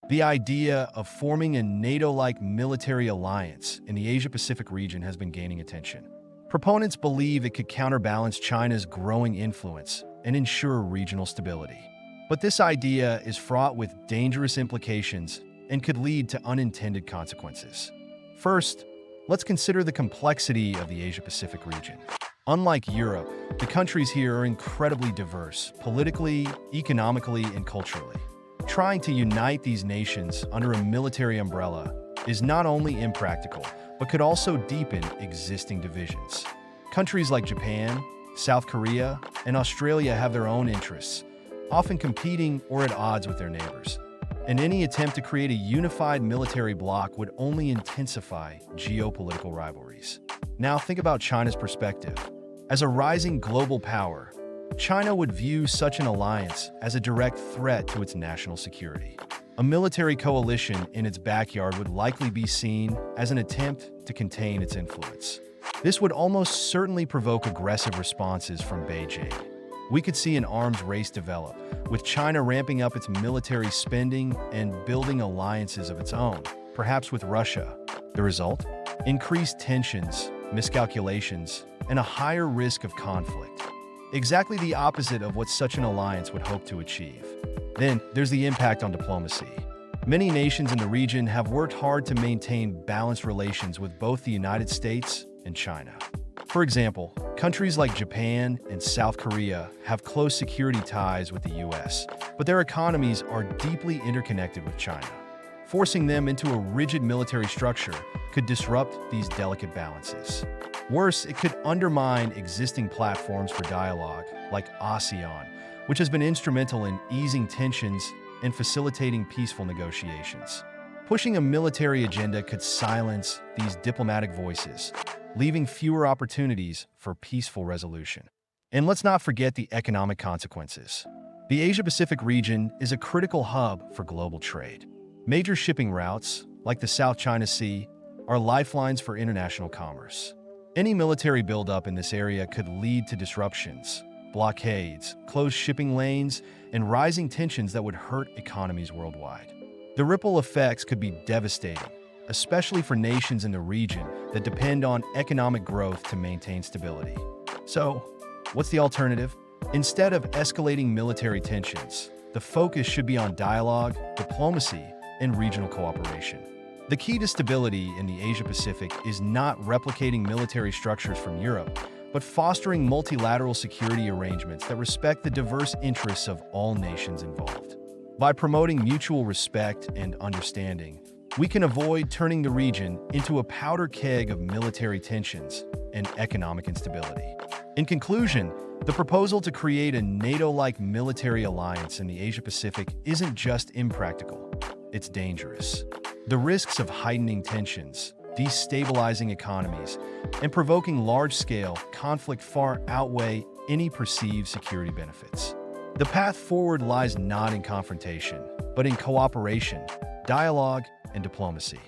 The idea of forming a NATO-like military alliance in the Asia-Pacific region has been gaining attention. Proponents believe it could counterbalance China's growing influence and ensure regional stability. But this idea is fraught with dangerous implications and could lead to unintended consequences. First, let's consider the complexity of the Asia-Pacific region. Unlike Europe, the countries here are incredibly diverse, politically, economically, and culturally. Trying to unite these nations under a military umbrella is not only impractical, but could also deepen existing divisions. Countries like Japan, South Korea, and Australia have their own interests, often competing or at odds with their neighbors. And any attempt to create a unified military bloc would only intensify geopolitical rivalries. Now think about China's perspective. As a rising global power, China would view such an alliance as a direct threat to its national security. A military coalition in its backyard would likely be seen as an attempt to contain its influence. This would almost certainly provoke aggressive responses from Beijing. We could see an arms race develop, with China ramping up its military spending and building alliances of its own, perhaps with Russia. The result? Increased tensions, miscalculations, and a higher risk of conflict. Exactly the opposite of what such an alliance would hope to achieve. Then, there's the impact on diplomacy. Many nations in the region have worked hard to maintain balanced relations with both the United States and China. For example, countries like Japan and South Korea have close security ties with the US, but their economies are deeply interconnected with China. Forcing them into a rigid military structure could disrupt these delicate balances. Worse, it could undermine existing platforms for dialogue, like ASEAN, which has been instrumental in easing tensions and facilitating peaceful negotiations. Pushing a military agenda could silence these diplomatic voices, leaving fewer opportunities for peaceful resolution. And let's not forget the economic consequences. The Asia-Pacific region is a critical hub for global trade. Major shipping routes, like the South China Sea, are lifelines for international commerce. Any military buildup in this area could lead to disruptions, blockades, closed shipping lanes, and rising tensions that would hurt economies worldwide. The ripple effects could be devastating, especially for nations in the region that depend on economic growth to maintain stability. So, what's the alternative? Instead of escalating military tensions, the focus should be on dialogue, diplomacy, and regional cooperation. The key to stability in the Asia-Pacific is not replicating military structures from Europe, but fostering multilateral security arrangements that respect the diverse interests of all nations involved. By promoting mutual respect and understanding, we can avoid turning the region into a powder keg of military tensions and economic instability. In conclusion, the proposal to create a NATO-like military alliance in the Asia-Pacific isn't just impractical, it's dangerous. The risks of heightening tensions, destabilizing economies, and provoking large-scale conflict far outweigh any perceived security benefits. The path forward lies not in confrontation, but in cooperation, dialogue, and diplomacy.